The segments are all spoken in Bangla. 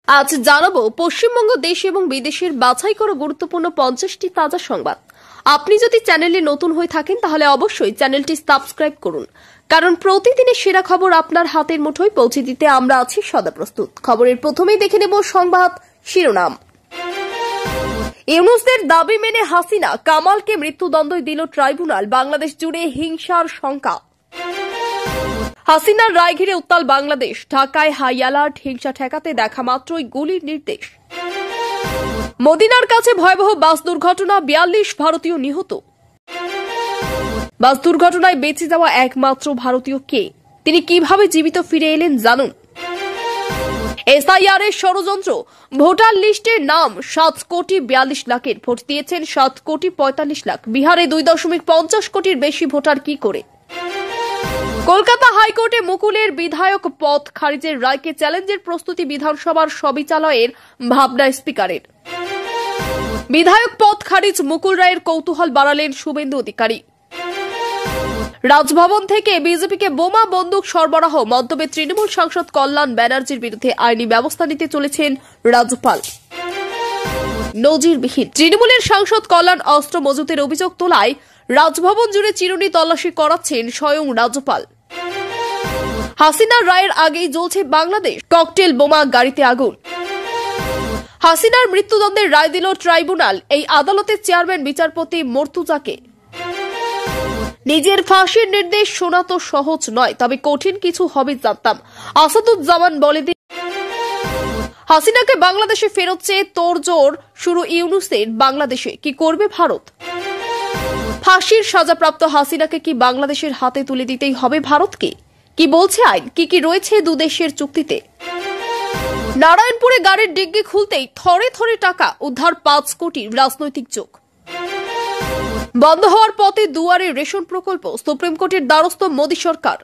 আজ জানাবো পশ্চিমবঙ্গ দেশ এবং বিদেশের বাছাই করা গুরুত্বপূর্ণ 50টি তাজা সংবাদ। আপনি যদি চ্যানেলে নতুন হয়ে থাকেন তাহলে অবশ্যই চ্যানেলটি সাবস্ক্রাইব করুন, কারণ প্রতিদিনের সেরা খবর আপনার হাতের মুঠোয় পৌঁছে দিতে আমরা আছি সদা প্রস্তুত। খবরের প্রথমেই দেখে নেব সংবাদ শিরোনাম। ইউনূসের দাবি মেনে হাসিনা কামালকে মৃত্যুদণ্ড দিল ট্রাইব্যুনাল, বাংলাদেশ জুড়ে হিংসার শঙ্কা। হাসিনার রায় ঘিরে উত্তাল বাংলাদেশ, ঢাকায় হাই অ্যালার্ট, হিংসা ঠেকাতে দেখা মাত্রই গুলির নির্দেশ। মদিনার কাছে ভয়াবহ বাস দুর্ঘটনা, 42 ভারতীয় নিহত। বাস দুর্ঘটনায় বেঁচে যাওয়া একমাত্র ভারতীয় কে, তিনি কিভাবে জীবিত ফিরে এলেন জানুন। এসআইআর এর ষড়যন্ত্র, ভোটার লিস্টের নাম 7,42 লাখের, ভোট দিয়েছেন 7,45 লাখ। বিহারে 2.50 কোটির বেশি ভোটার কি করে। কলকাতা হাইকোর্টে মুকুলের বিধায়ক পদ খারিজের রায়কে চ্যালেঞ্জের প্রস্তুতি বিধানসভার সবিচালয়ের ভাবনা স্পিকারের। বিধায়ক পদ খারিজ মুকুল রায়ের কৌতূহল বাড়ালেন শুভেন্দু অধিকারী। রাজভবন থেকে বিজেপিকে বোমা বন্দুক সরবরাহ, মন্তব্যে তৃণমূল সাংসদ কল্যাণ ব্যানার্জির বিরুদ্ধে আইনি ব্যবস্থা নিতে চলেছেন রাজ্যপাল। নজিরবিহীন, তৃণমূলের সাংসদ কল্যাণ অস্ত্র মজুতের অভিযোগ তোলায় রাজভবন জুড়ে চিরুনি তল্লাশি করাচ্ছেন স্বয়ং রাজ্যপাল। হাসিনার রায়ের আগেই জ্বলছে বাংলাদেশ, ককটেল বোমা, গাড়িতে আগুন। হাসিনার মৃত্যুদণ্ডের রায় দিল ট্রাইব্যুনাল, এই আদালতের চেয়ারম্যান বিচারপতি মর্তুজাকে। নিজের ফাঁসির নির্দেশ শোনা তো সহজ নয়, তবে কঠিন কিছু হবে জানতাম, আসাদুজ্জামান বলে দিন। হাসিনাকে বাংলাদেশে ফেরত চেয়ে তোড়জোড় শুরু ইউনূসের, বাংলাদেশে কি করবে ভারত। ফাঁসির সাজাপ্রাপ্ত হাসিনাকে কি বাংলাদেশের হাতে তুলে দিতেই হবে ভারতকে, কি বলছে আইন, কি রয়েছে দুদেশের চুক্তিতে। নারায়ণপুরে গাড়ির ডিগ্গি খুলতেই থরে থরে টাকা উদ্ধার, 5 কোটির রাজনৈতিক যোগ। বন্ধ হওয়ার পথে দুয়ারে রেশন প্রকল্প, সুপ্রিম কোর্টের দ্বারস্থ মোদী সরকার।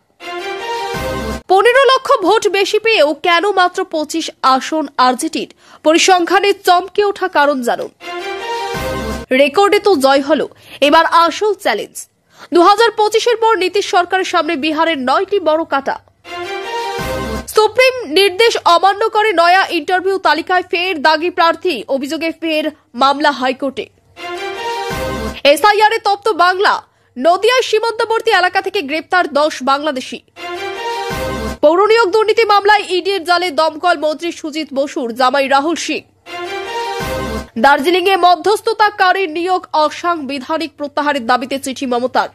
15 লক্ষ ভোট বেশি পেয়েও কেন মাত্র 25 আসন আরজেডির, পরিসংখ্যানে চমকে ওঠা কারণ জানুন। রেকর্ডে তো জয় হলো, এবার আসল চ্যালেঞ্জ। 2025-এর পর নীতিশ সরকারের সামনে বিহারের 9টি বড় কাটা। সুপ্রিম নির্দেশ অমান্য করে নয়া ইন্টারভিউ তালিকায় ফের দাগি প্রার্থী, অভিযোগে ফের মামলা হাইকোর্টে। এসআইআর এ তপ্ত বাংলা, নদিয়ার সীমান্তবর্তী এলাকা থেকে গ্রেপ্তার 10 বাংলাদেশি। পৌর নিয়োগ দুর্নীতি মামলায় ইডির জালে দমকল মন্ত্রী সুজিত বসুর জামাই রাহুল সিং। দার্জিলিংয়ে মধ্যস্থতাকারীর নিয়োগ অসাংবিধানিক, প্রত্যাহারের দাবিতে চিঠি মমতার।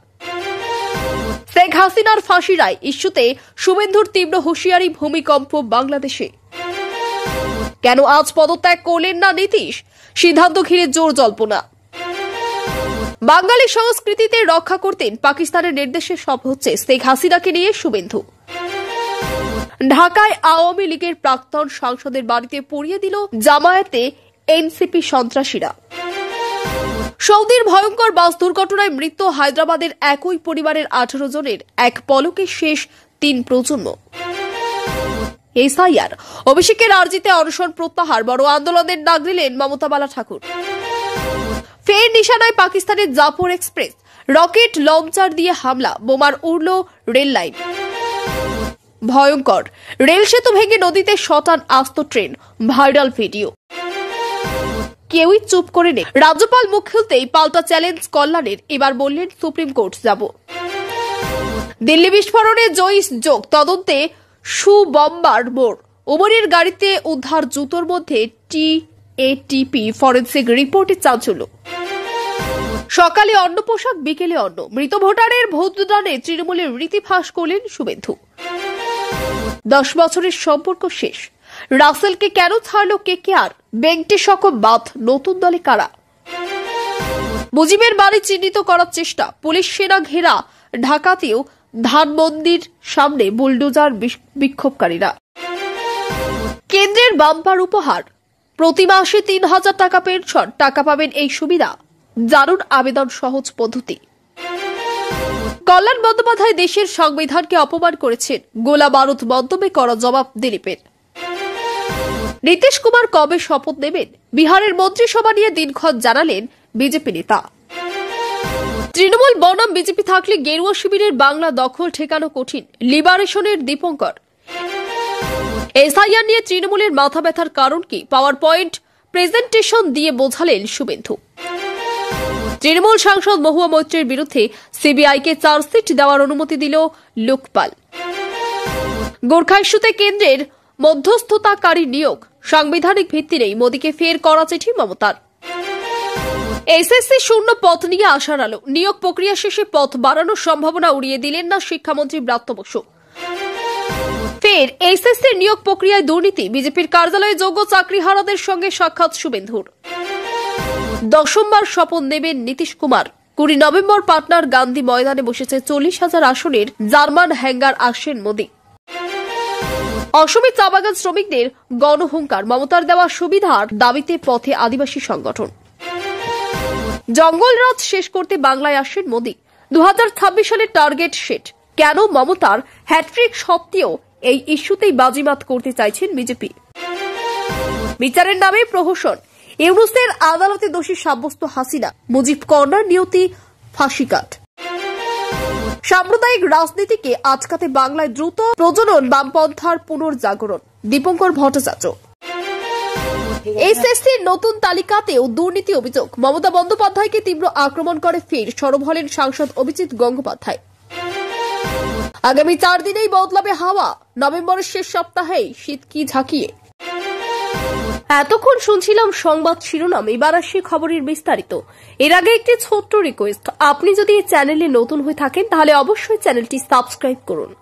শেখ হাসিনার ফাঁসি রায় ইস্যুতে শুভেন্দুর তীব্র হুঁশিয়ারি, ভূমিকম্প বাংলাদেশে। কেন আজ পদত্যাগ করলেন না নীতিশ, সিদ্ধান্ত ঘিরে জোর জল্পনা। বাঙালি সংস্কৃতিতে রক্ষা করতেন, পাকিস্তানের নির্দেশে সব হচ্ছে, শেখ হাসিনাকে নিয়ে শুভেন্দু। ঢাকায় আওয়ামী লীগের প্রাক্তন সাংসদের বাড়িতে পুড়িয়ে দিল জামায়াতে এনসিপি সন্ত্রাসীরা। সৌদির ভয়ঙ্কর বাস দুর্ঘটনায় মৃত্যু হায়দ্রাবাদের একই পরিবারের 18 জনের, এক পলকে শেষ 3 প্রজন্ম। এসআইআর, অভিষেকের আর্জিতে অনশন প্রত্যাহার, বড় আন্দোলনের ডাক দিলেন মমতা বালা ঠাকুর। ফের নিশানায় পাকিস্তানের জাফর এক্সপ্রেস, রকেট লঞ্চার দিয়ে হামলা, বোমার উড়ল রেল লাইন। ভয়ঙ্কর, রেল সেতু ভেঙে নদীতে শটান আস্ত ট্রেন, ভাইরাল ভিডিও। কেউই চুপ করে নেই, রাজ্যপাল মুখ খুলতেই পাল্টা চ্যালেঞ্জ কল্যাণের, এবার বললেন সুপ্রিম কোর্ট যাব। দিল্লি বিস্ফোরণে জয়ীশ যোগ, তদন্তে সুবম্বার বোর। উমরের গাড়িতে উদ্ধার জুতোর মধ্যে টিএটিপি, ফরেন্সিক রিপোর্টে চাঞ্চল্য। সকালে অন্য পোশাক, বিকেলে অন্য, মৃত ভোটারের ভোটদানে তৃণমূলের রীতি ফাঁস করলেন শুভেন্দু। 10 বছরের সম্পর্ক শেষ, রাসেলকে কেন ছাড়ল কেকেআর, বেঙ্কটেশক বাদ, নতুন দলে কারা। মুজিবের বাড়ি চিহ্নিত করার চেষ্টা, পুলিশ সেনা ঘেরা, ঢাকাতেও ধানমন্ডির সামনে বুলডোজার, বিক্ষোভকারীরা। কেন্দ্রের বাম্পার উপহার, প্রতি মাসে 3,000 টাকা পেনশন, টাকা পাবেন এই সুবিধা, জানুন আবেদন সহজ পদ্ধতি। কল্যাণ বন্দ্যোপাধ্যায় দেশের সংবিধানকে অপমান করেছেন, গোলা বারুদ মন্তব্যে করা জবাব দিলীপের। নীতিশ কুমার কবে শপথ নেবেন, বিহারের মন্ত্রিসভা নিয়ে দিনক্ষণ জানালেন বিজেপি নেতা। তৃণমূল বনাম বিজেপি থাকলে গেরুয়া শিবিরের বাংলা দখল ঠেকানো কঠিন, লিবারেশনের দীপঙ্কর। এসআইআর নিয়ে তৃণমূলের মাথা ব্যথার কারণ কি, পাওয়ার পয়েন্ট প্রেজেন্টেশন দিয়ে বোঝালেন শুভেন্দু। তৃণমূল সাংসদ মহুয়া মৈত্রের বিরুদ্ধে সিবিআইকে চার্জশিট দেওয়ার অনুমতি দিল লোকপাল। গোর্খা ইস্যুতে কেন্দ্রের মধ্যস্থতাকারী নিয়োগ, সাংবিধানিক ভিত্তি নেই, মোদীকে ফের করা চিঠি মমতার। এসএসসি শূন্য পথ নিয়ে আশার আলো, নিয়োগ প্রক্রিয়া শেষে পথ বাড়ানোর সম্ভাবনা উড়িয়ে দিলেন না শিক্ষামন্ত্রী ব্রাত্য বসু। ফের এসএসসির নিয়োগ প্রক্রিয়ায় দুর্নীতি, বিজেপির কার্যালয়ে যোগ্য চাকরিহারাদের সঙ্গে সাক্ষাৎ শুভেন্দুর। দশমবার শপথ নেবেন নীতিশ কুমার। 20 নভেম্বর পাটনার গান্ধী ময়দানে বসেছে 40,000 আসনের জার্মান হ্যাঙ্গার, আসেন মোদী। অসমে চা বাগান শ্রমিকদের গণহুঙ্কার, মমতার দেওয়া সুবিধার দাবিতে পথে আদিবাসী সংগঠন। জঙ্গলরাজ শেষ করতে বাংলায় আসেন মোদী। 2026 সালের টার্গেট সেট, কেন মমতার হ্যাট্রিক সত্ত্বেও এই ইস্যুতেই বাজিমাত করতে চাইছেন বিজেপি। বিচারের নামে প্রহসন, ইউনূসের আদালতে দোষী সাব্যস্ত হাসিনা, মুজিব কর্নার নিয়তি ফাঁসিকাট। সাম্প্রদায়িক রাজনীতিকে আটকাতে বাংলায় দ্রুত প্রজনন, বামপন্থার পুনর্জাগরণ, দীপঙ্কর ভট্টাচার্য। এসএসসির নতুন তালিকাতেও দুর্নীতি অভিযোগ, মমতা বন্দ্যোপাধ্যায়কে তীব্র আক্রমণ করে ফের সরব হলেন সাংসদ অভিজিৎ গঙ্গোপাধ্যায়। আগামী 4 দিনেই বদলাবে হাওয়া, নভেম্বরের শেষ সপ্তাহেই শীত কি ঝাঁকিয়ে। এতক্ষণ শুনছিলাম সংবাদ শিরোনাম, এবার আসি খবরের বিস্তারিত। এর আগে একটি ছোট্ট রিকোয়েস্ট, আপনি যদি এই চ্যানেলে নতুন হয়ে থাকেন তাহলে অবশ্যই চ্যানেলটি সাবস্ক্রাইব করুন।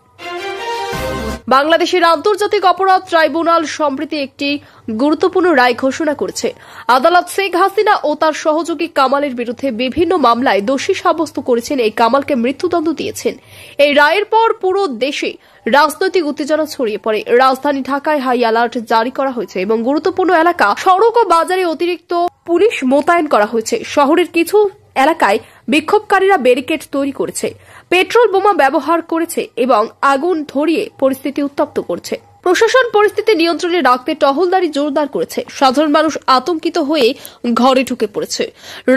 বাংলাদেশের আন্তর্জাতিক অপরাধ ট্রাইব্যুনাল সম্প্রতি একটি গুরুত্বপূর্ণ রায় ঘোষণা করেছে। আদালত শেখ হাসিনা ও তার সহযোগী কামালের বিরুদ্ধে বিভিন্ন মামলায় দোষী সাব্যস্ত করেছেন। এই কামালকে মৃত্যুদণ্ড দিয়েছেন। এই রায়ের পর পুরো দেশে রাজনৈতিক উত্তেজনা ছড়িয়ে পড়ে। রাজধানী ঢাকায় হাই অ্যালার্ট জারি করা হয়েছে এবং গুরুত্বপূর্ণ এলাকা, সড়ক ও বাজারে অতিরিক্ত পুলিশ মোতায়েন করা হয়েছে। শহরের কিছু এলাকায় বিক্ষোভকারীরা ব্যারিকেড তৈরি করেছে, পেট্রোল বোমা ব্যবহার করেছে এবং আগুন ধরিয়ে পরিস্থিতি উত্তপ্ত করছে। প্রশাসন পরিস্থিতি নিয়ন্ত্রণে রাখতে টহলদারি জোরদার করেছে। সাধারণ মানুষ আতঙ্কিত হয়ে ঘরে ঢুকে পড়েছে।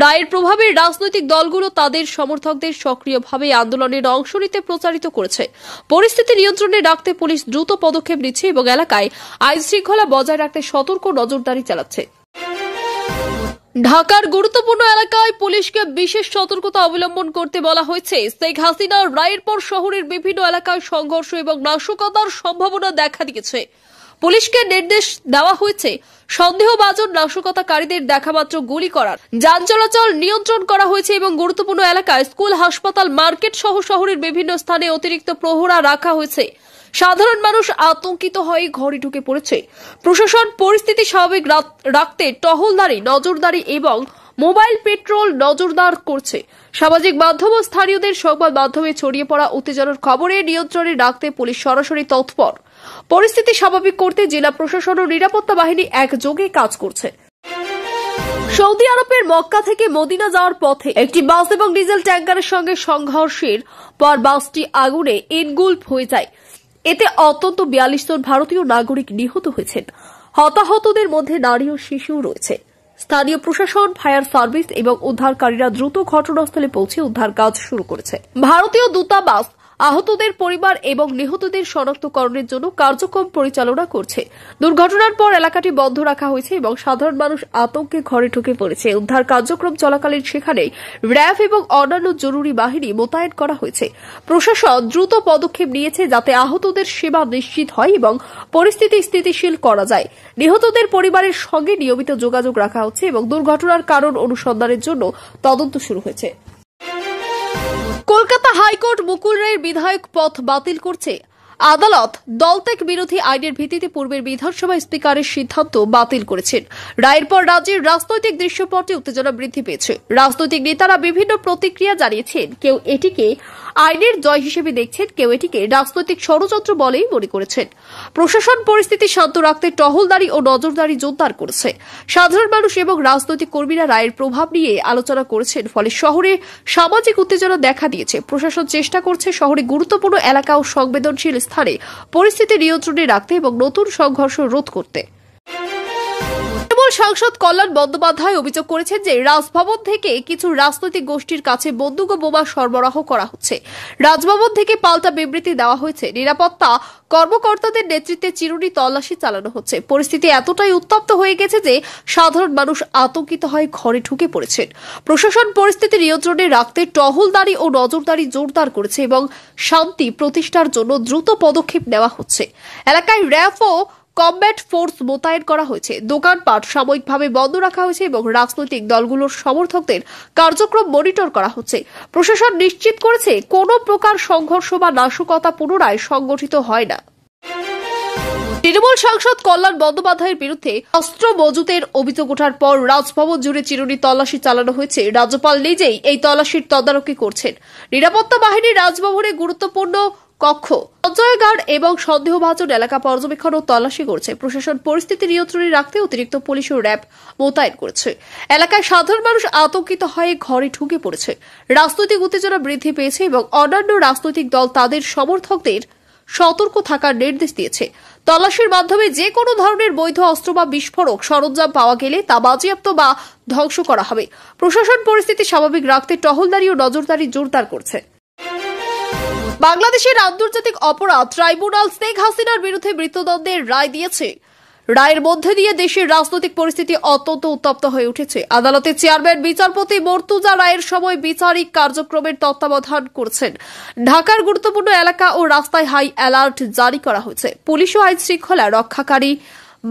রায়ের প্রভাবে রাজনৈতিক দলগুলো তাদের সমর্থকদের সক্রিয়ভাবে আন্দোলনের অংশ নিতে প্রচারিত করেছে। পরিস্থিতি নিয়ন্ত্রণে রাখতে পুলিশ দ্রুত পদক্ষেপ নিচ্ছে এবং এলাকায় আইন শৃঙ্খলা বজায় রাখতে সতর্ক নজরদারি চালাচ্ছে। ঢাকার গুরুত্বপূর্ণ এলাকায় পুলিশকে বিশেষ সতর্কতা অবলম্বন করতে বলা হয়েছে। শেখ হাসিনার রায়ের পর শহরের বিভিন্ন এলাকায় সংঘর্ষ এবং নাশকতার সম্ভাবনা দেখা দিয়েছে। পুলিশকে নির্দেশ দেওয়া হয়েছে সন্দেহভাজন নাশকতাকারীদের দেখামাত্র গুলি করার। যান চলাচল নিয়ন্ত্রণ করা হয়েছে এবং গুরুত্বপূর্ণ এলাকায় স্কুল, হাসপাতাল, মার্কেট সহ শহরের বিভিন্ন স্থানে অতিরিক্ত প্রহরা রাখা হয়েছে। সাধারণ মানুষ আতঙ্কিত হয়ে ঘরে ঢুকে পড়েছে। প্রশাসন পরিস্থিতি স্বাভাবিক রাখতে টহলদারি, নজরদারি এবং মোবাইল পেট্রোল নজরদার করছে। সামাজিক মাধ্যম ও স্থানীয়দের সংবাদ মাধ্যমে ছড়িয়ে পড়া উত্তেজনার খবরে নিয়ন্ত্রণে রাখতে পুলিশ সরাসরি তৎপর। পরিস্থিতি স্বাভাবিক করতে জেলা প্রশাসন ও নিরাপত্তা বাহিনী একযোগে কাজ করছে। সৌদি আরবের মক্কা থেকে মদিনা যাওয়ার পথে একটি বাস এবং ডিজেল ট্যাঙ্কারের সঙ্গে সংঘর্ষের পর বাসটি আগুনে ইনগুলফ হয়ে যায়। এতে অন্তত 42 জন ভারতীয় নাগরিক নিহত হয়েছেন। হতাহতদের মধ্যে নারী ও শিশু রয়েছে। স্থানীয় প্রশাসন, ফায়ার সার্ভিস এবং উদ্ধারকারীরা দ্রুত ঘটনাস্থলে পৌঁছে উদ্ধার কাজ শুরু করেছে। ভারতীয় দূতাবাস আহতদের পরিবার এবং নিহতদের শনাক্তকরণের জন্য কার্যক্রম পরিচালনা করছে। দুর্ঘটনার পর এলাকাটি বন্ধ রাখা হয়েছে এবং সাধারণ মানুষ আতঙ্কে ঘরে ঢুকে পড়েছে। উদ্ধার কার্যক্রম চলাকালীন সেখানে র্যাব এবং অন্যান্য জরুরি বাহিনী মোতায়েন করা হয়েছে। প্রশাসন দ্রুত পদক্ষেপ নিয়েছে যাতে আহতদের সেবা নিশ্চিত হয় এবং পরিস্থিতি স্থিতিশীল করা যায়। নিহতদের পরিবারের সঙ্গে নিয়মিত যোগাযোগ রাখা হচ্ছে এবং দুর্ঘটনার কারণ অনুসন্ধানের জন্য তদন্ত শুরু হয়েছে। কলকাতা হাইকোর্ট মুকুল রায়ের বিধায়ক পদ বাতিল করছে। আদালত দলত্যাগ বিরোধী আইনের ভিত্তিতে পূর্বের বিধানসভা স্পিকারের সিদ্ধান্ত বাতিল করেছেন। রায়ের পর রাজ্যের রাজনৈতিক দৃশ্যপটে উত্তেজনা বৃদ্ধি পেয়েছে। রাজনৈতিক নেতারা বিভিন্ন প্রতিক্রিয়া জানিয়েছেন। কেউ এটিকে আইনের জয় হিসেবে দেখছেন, কেউ এটিকে রাজনৈতিক ষড়যন্ত্র বলেই মনে করেছেন। প্রশাসন পরিস্থিতি শান্ত রাখতে টহলদারি ও নজরদারি জোরদার করেছে। সাধারণ মানুষ এবং রাজনৈতিক কর্মীরা রায়ের প্রভাব নিয়ে আলোচনা করেছেন, ফলে শহরে সামাজিক উত্তেজনা দেখা দিয়েছে। প্রশাসন চেষ্টা করছে শহরে গুরুত্বপূর্ণ এলাকা ও সংবেদনশীল স্থানে পরিস্থিতি নিয়ন্ত্রণে রাখতে এবং নতুন সংঘর্ষ রোধ করতে। তৃণমূল সাংসদ কল্যাণ বন্দ্যোপাধ্যায় অভিযোগ করেছেন যে রাজভবন থেকে কিছু রাজনৈতিক গোষ্ঠীর কাছে বন্দুক ও বোমা সরবরাহ করা হচ্ছে। রাজভবন থেকে পাল্টা বিবৃতি দেওয়া হয়েছে। নিরাপত্তা কর্মকর্তাদের নেতৃত্বে চিরুনি তল্লাশি চালানো হচ্ছে। পরিস্থিতি এতটাই উত্তপ্ত হয়ে গেছে যে সাধারণ মানুষ আতঙ্কিত হয়ে ঘরে ঢুকে পড়েছেন। প্রশাসন পরিস্থিতি নিয়ন্ত্রণে রাখতে টহলদারি ও নজরদারি জোরদার করেছে এবং শান্তি প্রতিষ্ঠার জন্য দ্রুত পদক্ষেপ নেওয়া হচ্ছে। এলাকায় র্যাব ও কমব্যাট ফোর্স মোতায়েন করা হয়েছে। দোকানপাট সাময়িকভাবে বন্ধ রাখা হয়েছে এবং রাজনৈতিক দলগুলোর সমর্থকদের কার্যক্রম মনিটর করা হচ্ছে। প্রশাসন নিশ্চিত করেছে কোনো প্রকার সংঘর্ষ বা নাশকতা পুনরায় সংগঠিত হয় না। তৃণমূল সাংসদ কল্যাণ বন্দ্যোপাধ্যায়ের বিরুদ্ধে অস্ত্র মজুতের অভিযোগ ওঠার পর রাজভবন জুড়ে চিরুনি তল্লাশি চালানো হয়েছে। রাজ্যপাল নিজেই এই তল্লাশির তদারকি করছেন। নিরাপত্তা বাহিনী রাজভবনে গুরুত্বপূর্ণ কক্ষ, সঞ্চয়গার এবং সন্দেহভাজন এলাকা পর্যবেক্ষণ ও তল্লাশি করছে। প্রশাসন পরিস্থিতি নিয়ন্ত্রণে রাখতে অতিরিক্ত পুলিশ ও র্যাব মোতায়েন করেছে। এলাকায় সাধারণ মানুষ আতঙ্কিত হয়ে ঘরে ঢুকে পড়েছে। রাজনৈতিক উত্তেজনা বৃদ্ধি পেয়েছে এবং অন্যান্য রাজনৈতিক দল তাদের সমর্থকদের সতর্ক থাকার নির্দেশ দিয়েছে। তল্লাশির মাধ্যমে যে কোনো ধরনের বৈধ অস্ত্র বা বিস্ফোরক সরঞ্জাম পাওয়া গেলে তা বাজেয়াপ্ত বা ধ্বংস করা হবে। প্রশাসন পরিস্থিতি স্বাভাবিক রাখতে টহলদারি ও নজরদারি জোরদার করছে। বাংলাদেশের আন্তর্জাতিক অপরাধ ট্রাইব্যুনাল শেখ হাসিনার বিরুদ্ধে মৃত্যুদণ্ডের রায় দিয়েছে। রায়ের মধ্যে দিয়ে দেশের রাজনৈতিক পরিস্থিতি অত্যন্ত উত্তপ্ত হয়ে উঠেছে। আদালতের চেয়ারম্যান বিচারপতি মর্তুজা রায়ের সময় বিচারিক কার্যক্রমের তত্ত্বাবধান করছেন। ঢাকার গুরুত্বপূর্ণ এলাকা ও রাস্তায় হাই অ্যালার্ট জারি করা হয়েছে। পুলিশ ও আইন শৃঙ্খলা রক্ষাকারী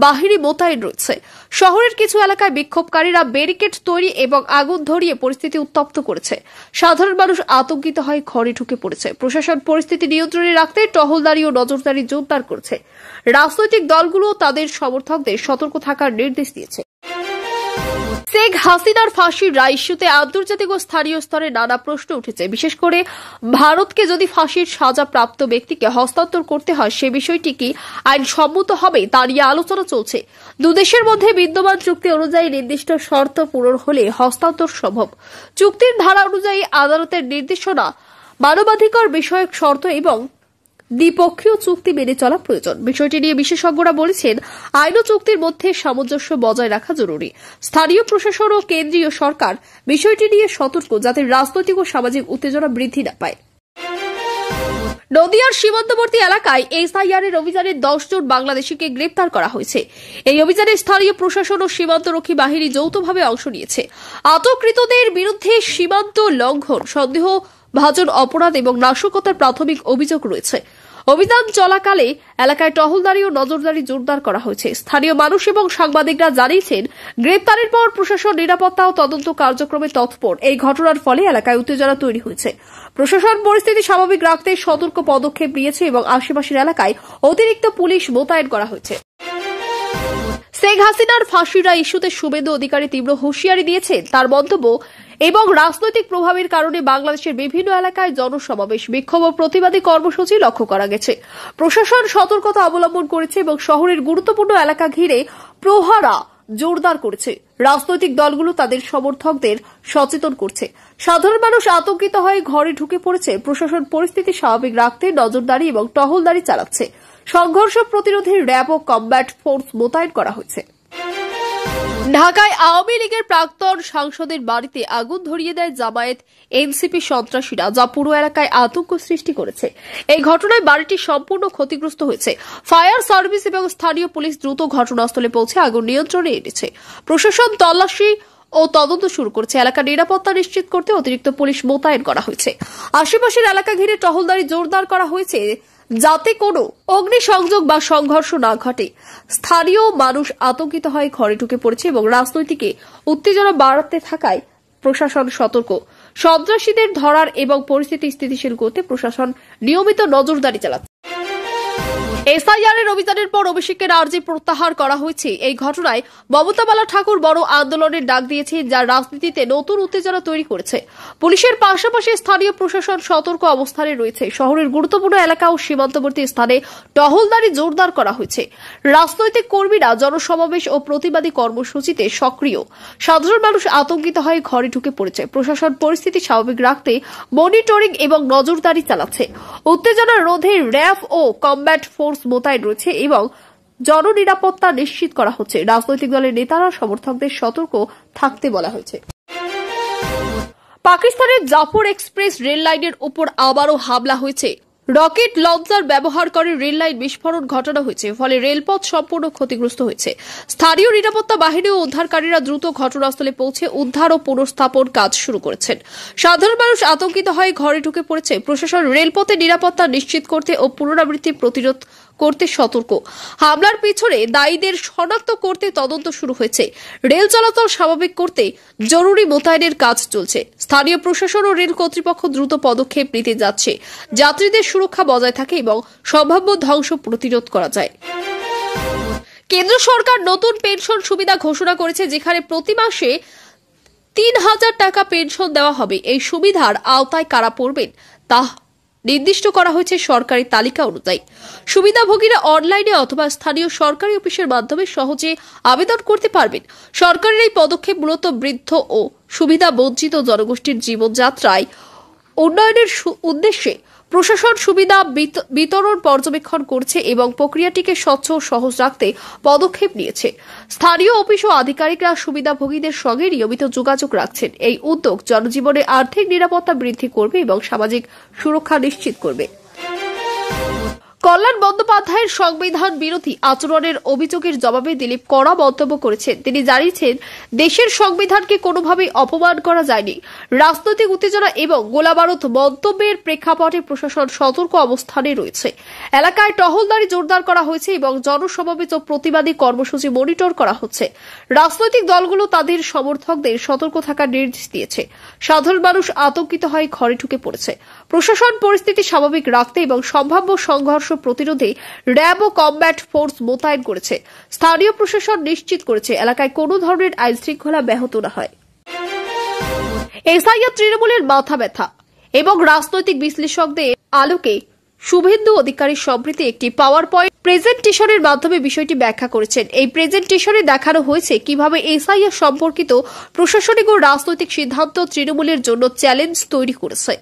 বাহিনী মোতায়েন রয়েছে। শহরের কিছু এলাকায় বিক্ষোভকারীরা ব্যারিকেড তৈরি এবং আগুন ধরিয়ে পরিস্থিতি উত্তপ্ত করেছে। সাধারণ মানুষ আতঙ্কিত হয়ে ঘরে ঢুকে পড়েছে। প্রশাসন পরিস্থিতি নিয়ন্ত্রণে রাখতে টহলদারি ও নজরদারি জোরদার করছে। রাজনৈতিক দলগুলো তাদের সমর্থকদের সতর্ক থাকার নির্দেশ দিয়েছে। শেখ হাসিনার ফাঁসির রায় ইস্যুতে আন্তর্জাতিক ও স্থানীয় স্তরে নানা প্রশ্ন উঠেছে। বিশেষ করে ভারতকে যদি ফাঁসির সাজা প্রাপ্ত ব্যক্তিকে হস্তান্তর করতে হয় সে বিষয়টি কি আইনসম্মত হবে তা নিয়ে আলোচনা চলছে। দুদেশের মধ্যে বিদ্যমান চুক্তি অনুযায়ী নির্দিষ্ট শর্ত পূরণ হলে হস্তান্তর সম্ভব। চুক্তির ধারা অনুযায়ী আদালতের নির্দেশনা, মানবাধিকার বিষয়ক শর্ত এবং দ্বিপক্ষীয় চুক্তি মেনে চলা প্রয়োজন। বিষয়টি নিয়ে বিশেষজ্ঞরা বলেছেন আইন ও চুক্তির মধ্যে সামঞ্জস্য বজায় রাখা জরুরি। স্থানীয় প্রশাসন ও কেন্দ্রীয় সরকার বিষয়টি নিয়ে সতর্ক যাতে রাজনৈতিক ও সামাজিক উত্তেজনা বৃদ্ধি না পায়। নদিয়ার সীমান্তবর্তী এলাকায় এসআইআর এর অভিযানে 10 জন বাংলাদেশিকে গ্রেপ্তার করা হয়েছে। এই অভিযানে স্থানীয় প্রশাসন ও সীমান্তরক্ষী বাহিনী যৌথভাবে অংশ নিয়েছে। আটককৃতদের বিরুদ্ধে সীমান্ত লঙ্ঘন, সন্দেহভাজন অপরাধ এবং নাশকতার প্রাথমিক অভিযোগ রয়েছে। অভিযান চলাকালে এলাকায় টহলদারি ও নজরদারি জোরদার করা হয়েছে। স্থানীয় মানুষ এবং সাংবাদিকরা জানিয়েছেন গ্রেপ্তারের পর প্রশাসন নিরাপত্তা ও তদন্ত কার্যক্রমে তৎপর। এই ঘটনার ফলে এলাকায় উত্তেজনা তৈরি হয়েছে। প্রশাসন পরিস্থিতি স্বাভাবিক রাখতে সতর্ক পদক্ষেপ নিয়েছে এবং আশেপাশের এলাকায় অতিরিক্ত পুলিশ মোতায়েন করা হয়েছে। শেখ হাসিনার ফাঁসির রায় ইস্যুতে শুভেন্দু অধিকারী তীব্র হুঁশিয়ারি দিয়েছেন। তার মন্তব্য এবং রাজনৈতিক প্রভাবের কারণে বাংলাদেশের বিভিন্ন এলাকায় জনসমাবেশ, বিক্ষোভ ও প্রতিবাদী কর্মসূচি লক্ষ্য করা গেছে। প্রশাসন সতর্কতা অবলম্বন করেছে এবং শহরের গুরুত্বপূর্ণ এলাকা ঘিরে প্রহরা জোরদার করেছে। রাজনৈতিক দলগুলো তাদের সমর্থকদের সচেতন করছে। সাধারণ মানুষ আতঙ্কিত হয়ে ঘরে ঢুকে পড়েছে। প্রশাসন পরিস্থিতি স্বাভাবিক রাখতে নজরদারি এবং টহলদারি চালাচ্ছে। সংঘর্ষ প্রতিরোধে র্যাব ও কমব্যাট ফোর্স মোতায়েন করা হয়েছে। ঢাকায় আওয়ামী লীগের প্রাক্তন সাংসদের বাড়িতে আগুন ধরিয়ে দেয় জামায়াত এনসিপি সন্ত্রাসীরা, যা পুরো এলাকায় আতঙ্ক সৃষ্টি করেছে। এই ঘটনায় বাড়িটি সম্পূর্ণ ক্ষতিগ্রস্ত হয়েছে। ফায়ার সার্ভিস এবং স্থানীয় পুলিশ দ্রুত ঘটনাস্থলে পৌঁছে আগুন নিয়ন্ত্রণে এনেছে। প্রশাসন তল্লাশি ও তদন্ত শুরু করেছে। এলাকার নিরাপত্তা নিশ্চিত করতে অতিরিক্ত পুলিশ মোতায়েন করা হয়েছে। আশেপাশের এলাকা ঘিরে টহলদারি জোরদার করা হয়েছে যাতে কোনো অগ্নিসংযোগ বা সংঘর্ষ না ঘটে। স্থানীয় মানুষ আতঙ্কিত হয়ে ঘরে ঢুকে পড়েছে এবং রাজনৈতিক উত্তেজনা বাড়তে থাকায় প্রশাসন সতর্ক। সন্ত্রাসীদের ধরার এবং পরিস্থিতি স্থিতিশীল করতে প্রশাসন নিয়মিত নজরদারি চালাচ্ছে। এসআইআর এর অভিযানের পর অভিষেকের আর্জি প্রত্যাহার করা হয়েছে। এই ঘটনায় মমতা বালা ঠাকুর বড় আন্দোলনের ডাক দিয়েছেন, যা রাজনীতিতে নতুন উত্তেজনা তৈরি করেছে। পুলিশের পাশাপাশি স্থানীয় প্রশাসন সতর্ক অবস্থানে রয়েছে। শহরের গুরুত্বপূর্ণ এলাকা ও সীমান্তবর্তী স্থানে টহলদারি জোরদার করা হয়েছে। রাজনৈতিক কর্মীরা জনসমাবেশ ও প্রতিবাদী কর্মসূচিতে সক্রিয়। সাধারণ মানুষ আতঙ্কিত হয়ে ঘরে ঢুকে পড়েছে। প্রশাসন পরিস্থিতি স্বাভাবিক রাখতে মনিটরিং এবং নজরদারি চালাচ্ছে। উত্তেজনা রোধে র্যাব ও কমব্যাট ফোর্স মোতায়েন রয়েছে এবং জননিরাপত্তা নিশ্চিত করা হচ্ছে। রাজনৈতিক দলের নেতারা সমর্থকদের সতর্ক থাকতে বলা হয়েছে। পাকিস্তানের জাফর এক্সপ্রেস রেল লাইনের উপর আবারও হামলা হয়েছে। রকেট লঞ্চার ব্যবহার করে রেল লাইন বিস্ফোরণ ঘটানো হয়েছে, ফলে রেলপথ সম্পূর্ণ ক্ষতিগ্রস্ত হয়েছে। স্থানীয় নিরাপত্তা বাহিনী ও উদ্ধারকারীরা দ্রুত ঘটনাস্থলে পৌঁছে উদ্ধার ও পুনঃস্থাপন কাজ শুরু করেছেন। সাধারণ মানুষ আতঙ্কিত হয়ে ঘরে ঢুকে পড়েছে। প্রশাসন রেলপথে নিরাপত্তা নিশ্চিত করতে ও পুনরাবৃত্তি প্রতিরোধ করতে সতর্ক। হামলার পিছনে দায়ীদের শনাক্ত করতে তদন্ত শুরু হয়েছে। রেল চলাচল স্বাভাবিক করতে জরুরি মোতায়েনের কাজ চলছে। স্থানীয় প্রশাসন ও রেল কর্তৃপক্ষ দ্রুত পদক্ষেপ নিতে যাচ্ছে, যাত্রীদের সুরক্ষা বজায় থাকে এবং সম্ভাব্য ধ্বংস প্রতিরোধ করা যায়। কেন্দ্র সরকার নতুন পেনশন সুবিধা ঘোষণা করেছে, যেখানে প্রতি মাসে ৩,০০০ টাকা পেনশন দেওয়া হবে। এই সুবিধার আওতায় কারা পড়বেন তা নির্দিষ্ট করা হয়েছে সরকারি তালিকা অনুযায়ী। সুবিধাভোগীরা অনলাইনে অথবা স্থানীয় সরকারি অফিসের মাধ্যমে সহজে আবেদন করতে পারবেন। সরকারের এই পদক্ষেপ মূলত বৃদ্ধ ও সুবিধা বঞ্চিত জনগোষ্ঠীর জীবনযাত্রায় উন্নয়নের উদ্দেশ্যে প্রশাসন সুবিধা বিতরণ পর্যবেক্ষণ করছে এবং প্রক্রিয়াটিকে স্বচ্ছ ও সহজ রাখতে পদক্ষেপ নিয়েছে। স্থানীয় অফিস ও আধিকারিকরা সুবিধাভোগীদের সঙ্গে নিয়মিত যোগাযোগ রাখছেন। এই উদ্যোগ জনজীবনে আর্থিক নিরাপত্তা বৃদ্ধি করবে এবং সামাজিক সুরক্ষা নিশ্চিত করবে। কল্যাণ বন্দ্যোপাধ্যায়ের সংবিধান বিরোধী আচরণের অভিযোগের জবাবে দিলীপ কড়া মন্তব্য করেছেন। তিনি জানিয়েছেন, দেশের সংবিধানকে কোনোভাবেই অপমান করা যায়নি। রাজনৈতিক উত্তেজনা এবং গোলাবারুদ মন্তব্যের প্রেক্ষাপটে প্রশাসন সতর্ক অবস্থানে রয়েছে। এলাকায় টহলদারি জোরদার করা হয়েছে এবং জনসমাবেশ ও প্রতিবাদী কর্মসূচি মনিটর করা হচ্ছে। রাজনৈতিক দলগুলো তাদের সমর্থকদের সতর্ক থাকার নির্দেশ দিয়েছে। সাধারণ মানুষ আতঙ্কিত হয়ে ঘরে ঢুকে পড়েছে। প্রশাসন পরিস্থিতি স্বাভাবিক রাখতে এবং সম্ভাব্য সংঘর্ষ প্রতিরোধে র্যাব ও কমব্যাট ফোর্স মোতায়েন করেছে। স্থানীয় প্রশাসন নিশ্চিত করেছে এলাকায় কোনো ধরনের আইন শৃঙ্খলা ব্যাহত না হয়। এসআইআর তৃণমূলের মাথা ব্যথা এবং রাজনৈতিক বিশ্লেষকদের আলোকে শুভেন্দু অধিকারীর সম্প্রতি একটি পাওয়ার পয়েন্ট প্রেজেন্টেশনের মাধ্যমে বিষয়টি ব্যাখ্যা করেছেন। এই প্রেজেন্টেশনে দেখানো হয়েছে কিভাবে এসআইআর সম্পর্কিত প্রশাসনিক ও রাজনৈতিক সিদ্ধান্ত তৃণমূলের জন্য চ্যালেঞ্জ তৈরি করেছে।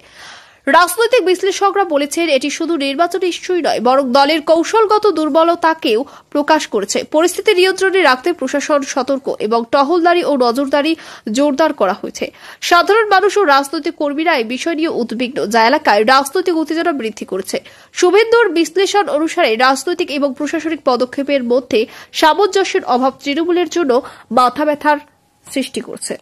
রাজনৈতিক বিশ্লেষকরা বলেছেন, এটি শুধু নির্বাচনী ইস্যুই নয়, বরং দলের কৌশলগত দুর্বলতাকেও প্রকাশ করেছে। পরিস্থিতি নিয়ন্ত্রণে রাখতে প্রশাসন সতর্ক এবং টহলদারি ও নজরদারি জোরদার করা হয়েছে। সাধারণ মানুষ ও রাজনৈতিক কর্মীরা এই বিষয় নিয়ে উদ্বিগ্ন, যা এলাকায় রাজনৈতিক উত্তেজনা বৃদ্ধি করেছে। শুভেন্দুর বিশ্লেষণ অনুসারে রাজনৈতিক এবং প্রশাসনিক পদক্ষেপের মধ্যে সামঞ্জস্যের অভাব তৃণমূলের জন্য মাথা ব্যথার সৃষ্টি করছে।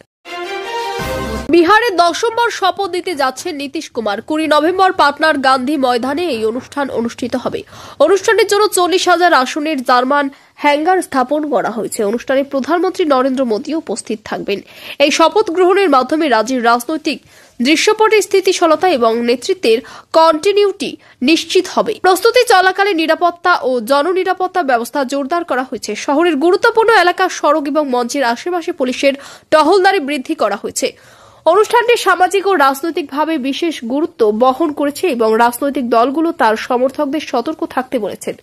বিহারে 10বার শপথ দিতে যাচ্ছেন নীতিশ কুমার। 20 নভেম্বর পাটনার গান্ধী ময়দানে এই অনুষ্ঠান অনুষ্ঠিত হবে। অনুষ্ঠানের জন্য 40,000 আসনের জার্মান হ্যাঙ্গার স্থাপন করা হয়েছে। অনুষ্ঠানে প্রধানমন্ত্রী নরেন্দ্র মোদী উপস্থিত থাকবেন। এই শপথ গ্রহণের মাধ্যমে রাজ্যের রাজনৈতিক দৃশ্যপটে স্থিতিশীলতা এবং নেতৃত্বের কন্টিনিউটি নিশ্চিত হবে। প্রস্তুতি চলাকালে নিরাপত্তা ও জননিরাপত্তা ব্যবস্থা জোরদার করা হয়েছে। শহরের গুরুত্বপূর্ণ এলাকা, সড়ক এবং মঞ্চের আশেপাশে পুলিশের টহলদারি বৃদ্ধি করা হয়েছে। অনুষ্ঠানটি সামাজিক ও রাজনৈতিকভাবে বিশেষ গুরুত্ব বহন করেছে এবং রাজনৈতিক দলগুলো তার সমর্থকদের সতর্ক থাকতে বলেছেন।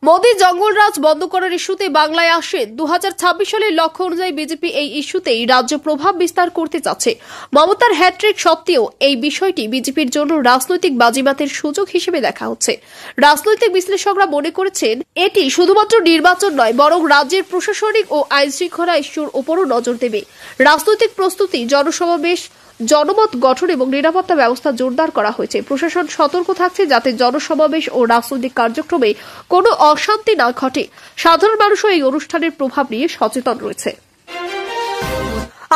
মোদী জঙ্গলরাজ বন্ধ করার ইস্যুতে বাংলায় আসেন। 2026 সালের লক্ষ্য অনুযায়ী বিজেপি এই ইস্যুতেই রাজ্য প্রভাব বিস্তার করতে চাচ্ছে। মমতার হ্যাট্রিক সত্ত্বেও এই বিষয়টি বিজেপির জন্য রাজনৈতিক বাজিমাতের সুযোগ হিসেবে দেখা হচ্ছে। রাজনৈতিক বিশ্লেষকরা মনে করেছেন, এটি শুধুমাত্র নির্বাচন নয়, বরং রাজ্যের প্রশাসনিক ও আইন শৃঙ্খলা ইস্যুর উপরও নজর দেবে। রাজনৈতিক প্রস্তুতি, জনসমাবেশ, জনমত গঠন এবং নিরাপত্তা ব্যবস্থা জোরদার করা হয়েছে। প্রশাসন সতর্ক থাকছে যাতে জনসমাবেশ ও রাজনৈতিক কার্যক্রমে কোনো অশান্তি না ঘটে। সাধারণ মানুষও এই অনুষ্ঠানের প্রভাব নিয়ে সচেতন রয়েছে।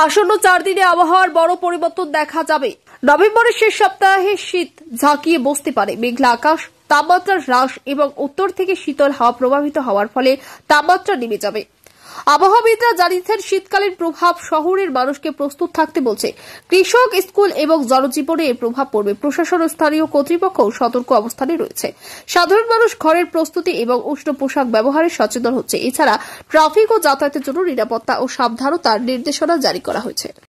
আসন্ন 4 দিনে আবহাওয়ার বড় পরিবর্তন দেখা যাবে। নভেম্বরের শেষ সপ্তাহে শীত ঝাঁকিয়ে বসতে পারে। মেঘলা আকাশ, তাপমাত্রা হ্রাস এবং উত্তর থেকে শীতল হাওয়া প্রবাহিত হওয়ার ফলে তাপমাত্রা নেমে যাবে। আবহাওয়াবিদরা জানিয়েছেন, শীতকালীন প্রভাব শহরের মানুষকে প্রস্তুত থাকতে বলছে। কৃষক, স্কুল এবং জনজীবনে এর প্রভাব পড়বে। প্রশাসন ও স্থানীয় কর্তৃপক্ষ সতর্ক অবস্থানে রয়েছে। সাধারণ মানুষ ঘরের প্রস্তুতি এবং উষ্ণ পোশাক ব্যবহারে সচেতন হচ্ছে। এছাড়া ট্রাফিক ও যাতায়াতের জন্য নিরাপত্তা ও সাবধানতার নির্দেশনা জারি করা হয়েছে।